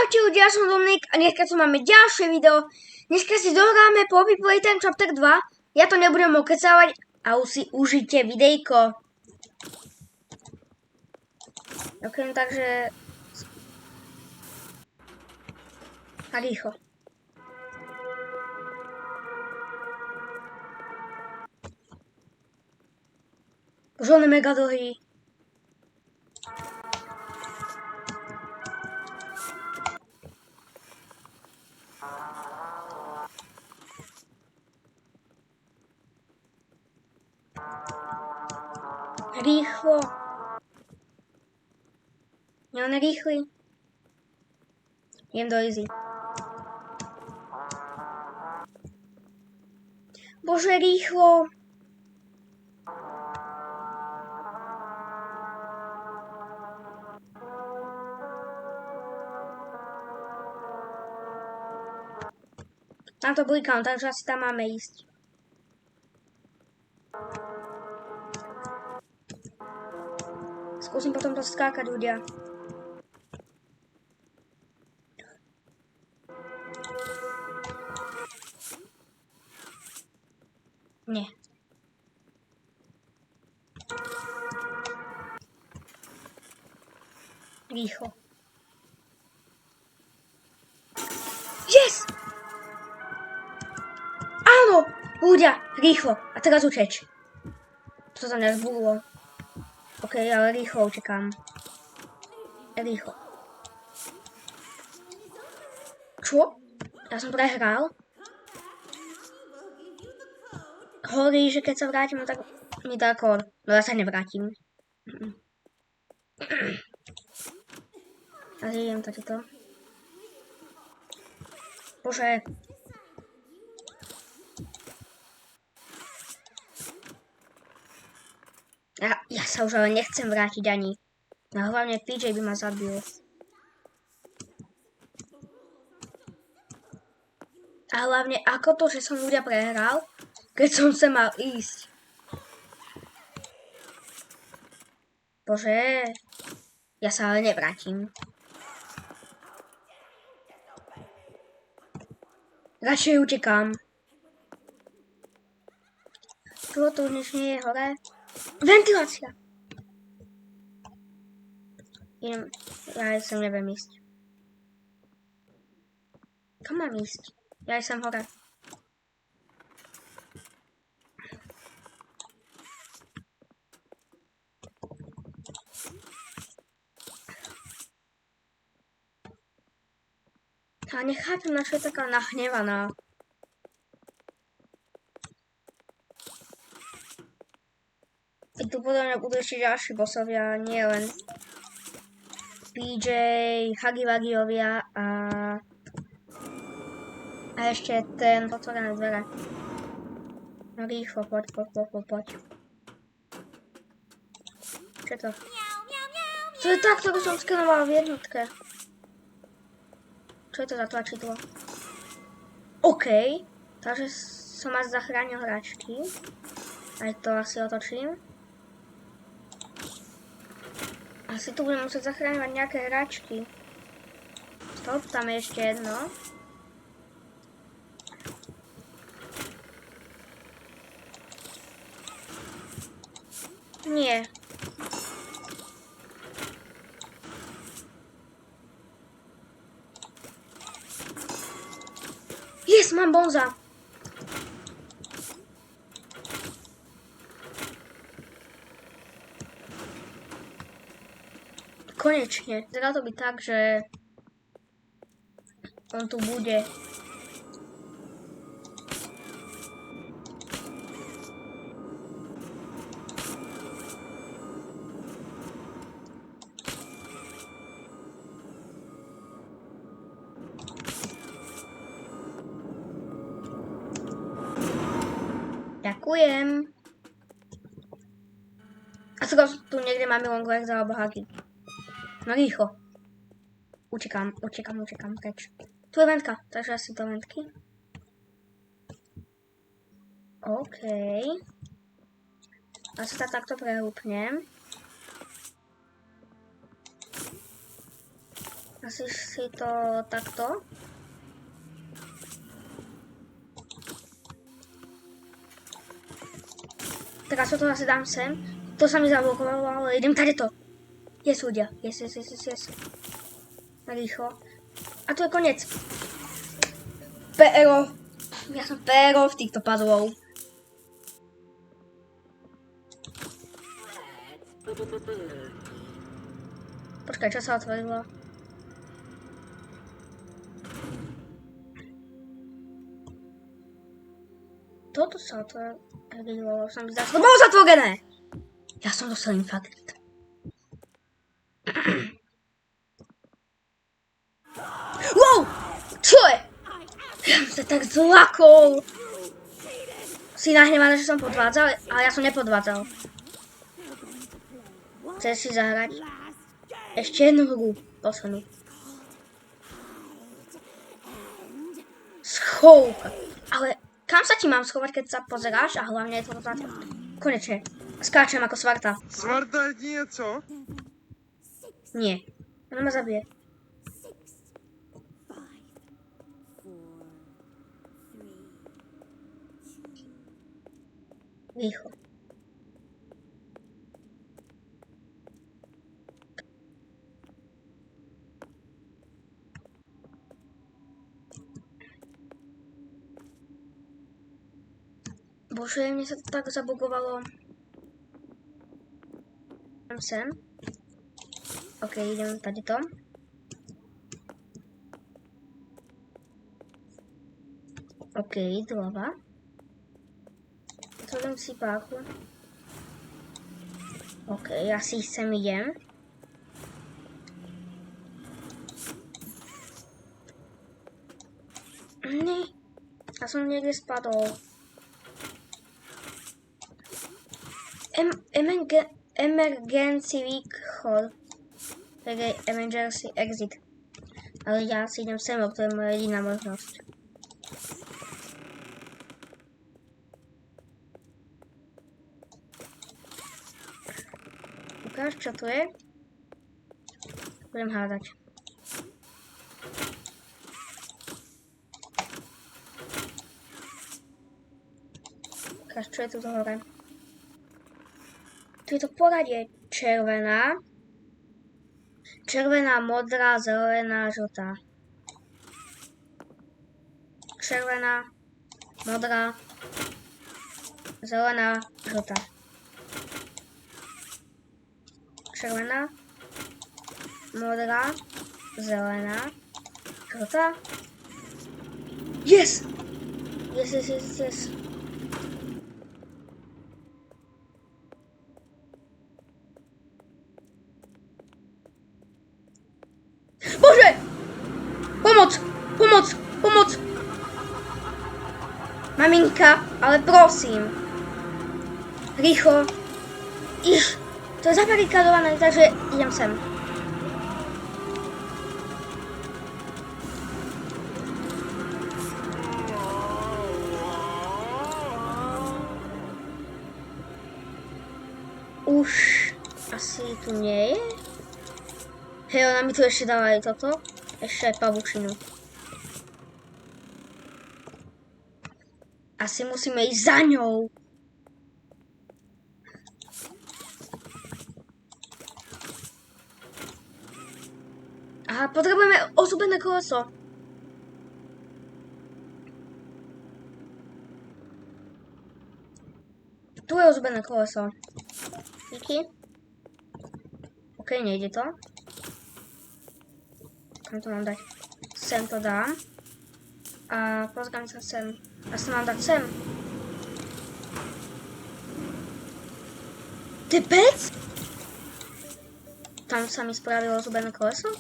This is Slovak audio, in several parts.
Čaute ľudia, ja som Dominik a dneska tu máme ďalšie video. Dneska si dohráme Poppy Playtime Chapter 2. Ja to nebudem okecávať a už si užite videjko. Ok, takže... A rýchlo. Už on je mega dlhý. Rýchlo. Nie, on je rýchly. Idem do easy. Bože, rýchlo. Tam to blikám, takže asi tam máme ísť. Skúsim potom to skákať, ľudia. Nie. Rýchlo. Yes! Áno! Ľudia, rýchlo. A teraz uteč. To sa mňa zbúlo. OK, ale rýchlo utekám. Rýchlo. Čo? Ja som prehral? Hovorí, že keď sa vrátim, tak mi dá kód. No ja sa nevrátim. A idem takto. Bože. Ja sa už ale nechcem vrátiť ani. A hlavne PJ by ma zabil. A hlavne ako to, že som ľudia prehral, keď som sa mal ísť. Bože. Ja sa ale nevrátim. Radšej utekám. Tu už nič nie je hore. Ventilácia. Ja sem neviem ísť. Kam mám ísť? Ja sem hore. Ja nechápem, na čo je taká nahnevaná. I tu podľa mňa budú ešte ďalší bossovia, nie len PJ, Huggy-Wuggyovia a ešte ten otvorené dvere. No rýchlo, poď. Čo je to? To je tak, ktorú som skenoval v jednotke. Čo je to za tlačidlo? OK, takže som asi zachránil hračky. Aj to asi otočím. Asi tu budem musieť zachráňovať nejaké hračky. Stop, tam je ešte jedno. Nie. Yes, mám bonza. Konečne. Teda to by tak, že on tu bude. Ďakujem. A teraz tu niekde máme Longlegs alebo Huggy. No rýchlo. Utekám preč. Tu je ventka, takže asi do ventky. OK. A sa takto prehúpnem. A Asi si to takto. Teraz to asi dám sem. To sa mi zablokovalo, ale idem tady to. Yes, ľudia. Yes. Rýchlo. A tu je koniec. PRO. Ja som PRO v týchto puzzlov. Počkaj, čo sa otvorilo? Toto sa otvorilo, sa mi zdá, to bolo zatvorené! Ja som dostal infarkt. Wow! Čo je? Ja som sa tak zlakol. Si nahnevaná, že som podvádzal, ale ja som nepodvádzal. Chceš si zahrať? Ešte jednu hru, poslednú. Schovka. Ale kam sa ti mám schovať, keď sa pozeráš? A hlavne je to konečne. Skáčem ako Svarta. Svarta je niečo? Nie. Ona ma zabije. Rýchlo. Bože, mne sa to tak zabugovalo. Idem sem. Ok, idem tady to. Ok, doleva. Otvorím si páku. Ok, asi sem idem. Ne, ja som niekde spadol. Emergency východ. Emergency exit. Ale ja si idem sem, to je moja jediná možnosť. Ukáž, čo tu je? Budem hádať. Ukáž, čo je tu hore? Tu je to poradie červená, modrá, zelená, žltá. Červená, modrá, zelená, žltá. Červená, modrá, zelená, žltá. Yes! Yes. Bože! Pomoc! Maminka, ale prosím. Rýchlo. To je zabarikádované, takže idem sem. Už asi tu nie je. Hej, ona mi tu ešte dala aj toto. Ešte aj pavučinu. Asi musíme ísť za ňou. Aha, potrebujeme ozúbené koleso. Tu je ozúbené koleso. Díky. Ok, nejde to. Kam to mám dať? Sem to dám. A pozriem sa sem. Asi mám dať sem. Ty pec? Tam sa mi spravilo zubené koleso.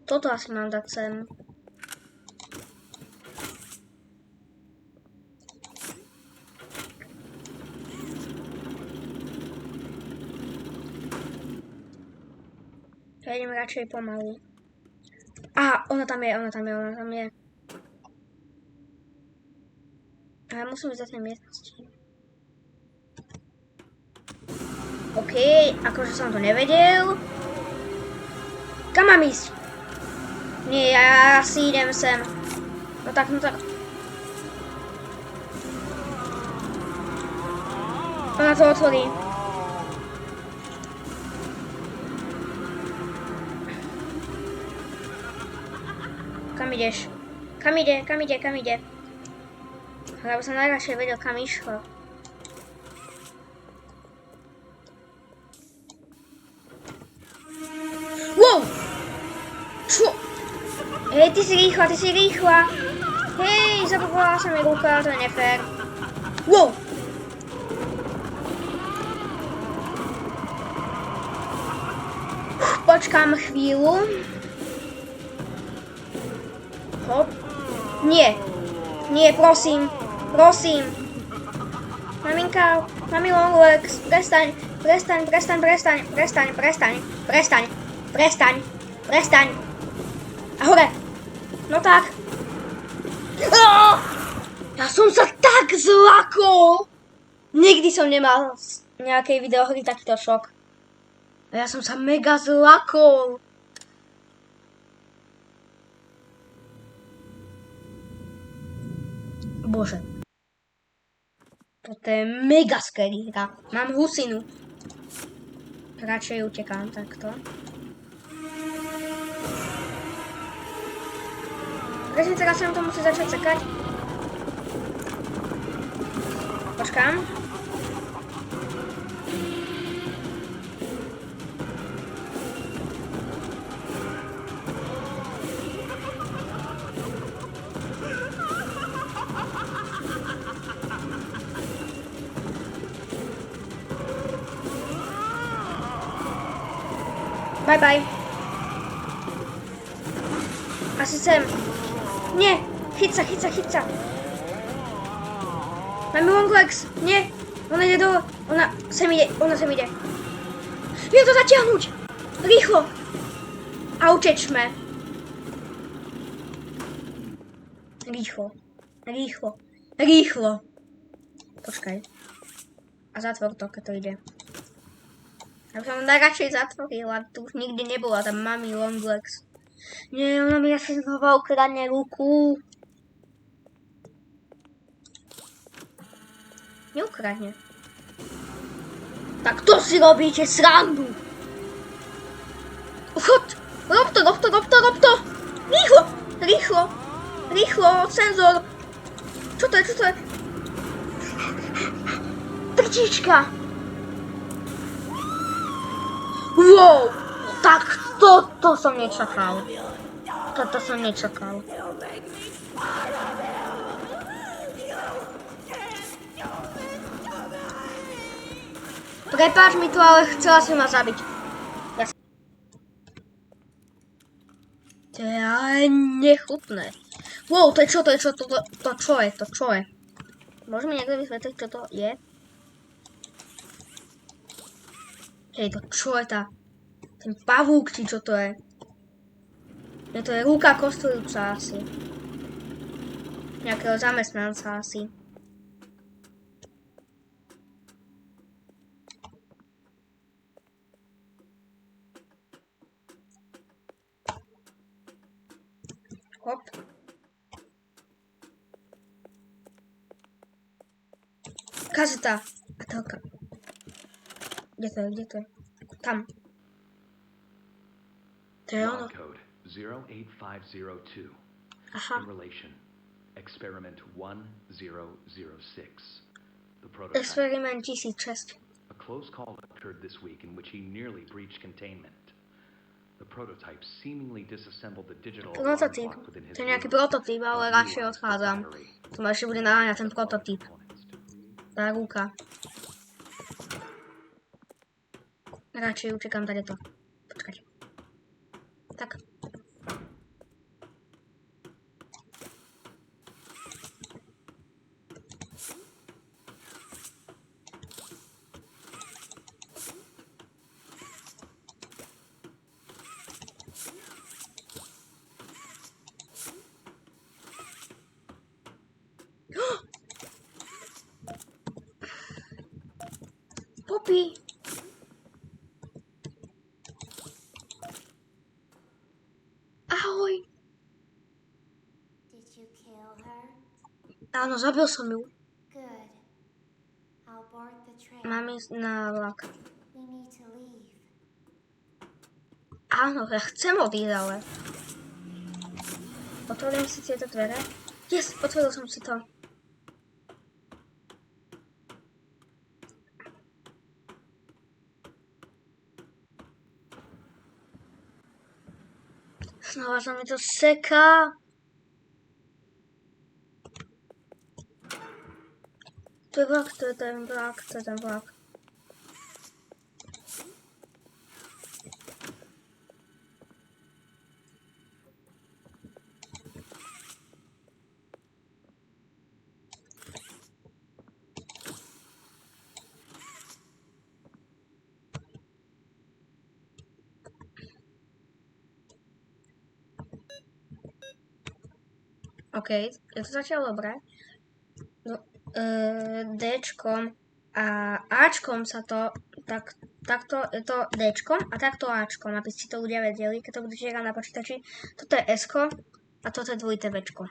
Toto asi mám dať sem. Ja idem radšej pomaly. Aha, ona tam je. A ja musím ísť za tej miestnosti. OK, akože som to nevedel. Kam mám ísť? Nie, ja si idem sem. No tak, no tak. Ona to otvorí. Kam ideš? Kam ide? Kam ide? Kam ide? Ale by som najradšej vedel, kam išlo. Wow! Čo? Hej, ty si rýchla. Hej, zablokovala sa mi ruka, to je nefér. Wow! Počkám chvíľu. Hop. Nie. Nie, prosím. Prosím. Maminka, mami Longlegs, prestaň. A hore. No tak. Ja som sa tak zlakol. Nikdy som nemal z nejakej videohry takýto šok. A ja som sa mega zlakol. Bože. Toto je mega scary hra. Mám husinu. Radšej utekám takto. Prečo teraz sa to musí začať sekať? Počkám. Bye bye. Asi sem. Nie, chyť sa. Máme Longlegs, nie. Ona ide do... Ona sem ide. Viem to zatiahnuť. Rýchlo. A utečme. Rýchlo. Počkaj. A zatvor to, keď to ide. Ja som najradšej zatvorila, tu už nikdy nebola tam mami Longlegs. Nie, ona mi asi znova ukradne ruku. Neukradne. Tak to si robíte srandu. Chod, rob to. Rýchlo, senzor. Čo to je? Trčička. Wow, tak toto som nečakal. Prepáč mi to, ale chcela si ma zabiť. To je ale nechutné. Wow, to je čo? To čo je? Môže mi niekto vysvetliť, čo to je? Hej, to čo je ten pavúk, či čo to je? Je to je ruka kostujúca asi. Nejakého zamestnanca asi. Hop. Kazeta. A telka. Kde to je? Tam. To je ono. Code 08502. Aha. In relation. Experiment 1006. The prototype. Experiment 1006. A close call occurred this week in which he nearly breached containment. The prototype seemingly disassembled the digital alarm Prototyp. clock within his To je nejaký room. prototyp, ale radšej odchádzam. To ma ešte bude naháňať ten prototyp. Tá ruka. Radšej učekám tady to. Počkať. Tak. Poppy. you kill her? Áno, zabil som ju. Good. I'll board the train. Mám ísť na vlak. We need to leave. Áno, ja chcem odísť, ale... Otvorím si tieto dvere. Yes, otvoril som si to. Znova sa mi to seká. To je vlak, to je ten vlak, to je ten vlak. OK, je to zatiaľ dobré. No, Dčkom a Ačkom sa to, takto je to Dčkom a takto Ačkom, aby si to ľudia vedeli, keď to budete hrať na počítači. Toto je Sko a toto je dvojité Včko.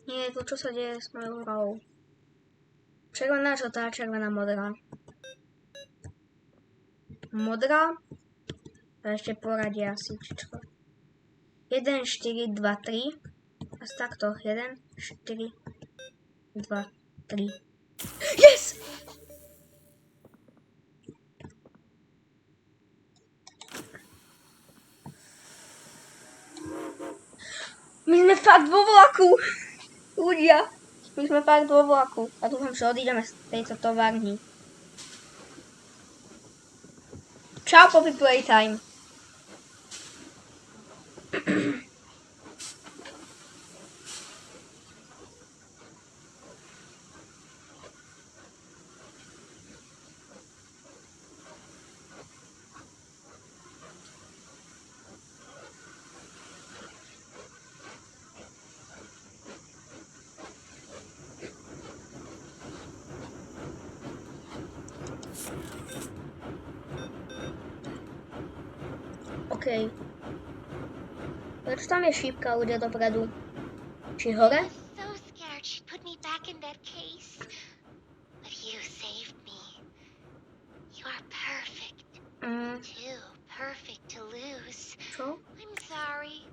Nie je to, čo sa deje s mojou hrou. Červená, žltá, červená, modrá. Modrá. A ešte poradie asi, čo. 1, 4, 2, 3. A takto. 1, 4, 2, 3. Yes! My sme fakt vo vlaku. Ľudia. My sme fakt vo vlaku. A dúfam, že odídeme z tejto továrny. Čau, Poppy Playtime. OK. Prečo tam je šípka, ľudia dopredu? Či hore? I was so scared she'd put me back in that case. But you saved me. You are perfect. Too perfect to lose. Čo? I'm sorry.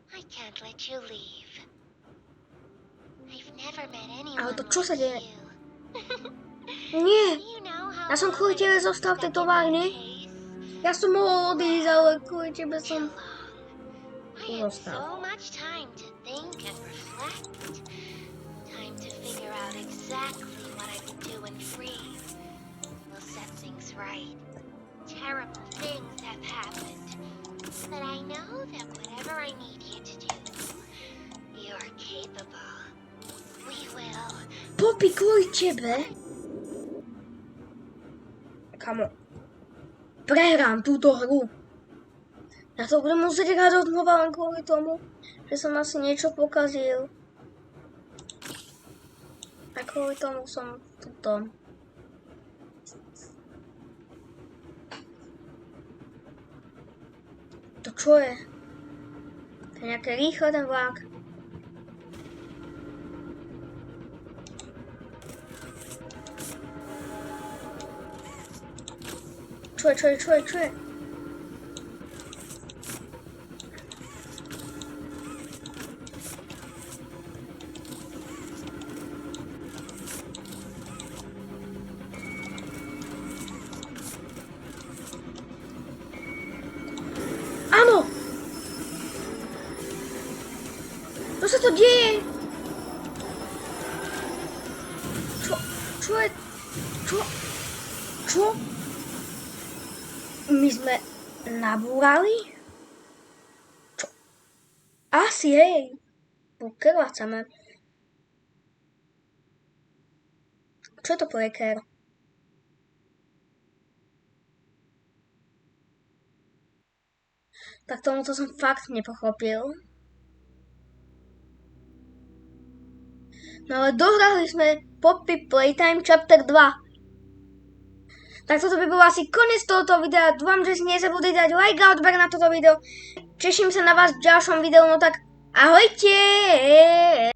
I can't let you leave. I've never met anyone Ale to čo sa like deje? you. Nie! You know how Ja som long kvôli I've tebe been zostal v tej stuck in that továrni. case? Ja som mohol odísť, ale kvôli tebe Too som... long. I had Zostal. so much time to think and reflect. Time to figure out exactly what I can do and free. We'll set things right. Terrible things have happened. But I know that whatever I need you to do, you're capable. We will. Poppy, kvôli tebe? Kamo. Prehrám túto hru. Ja to budem musieť hrať odnova len kvôli tomu, že som asi niečo pokazil. A kvôli tomu som tuto. To čo je? To je nejaké rýchle ten vlak. Čo je? Áno! Čo sa to deje? Čo je? Čo? My sme nabúrali? Čo? Asi, hej. Pokrvácame. Čo je to breaker? Tak tomuto som fakt nepochopil. No ale dohrali sme Poppy Playtime Chapter 2. Tak toto by bolo asi koniec tohoto videa. Dúfam, že si nezabudli dať like a odber na toto video. Teším sa na vás v ďalšom videu, no tak ahojte!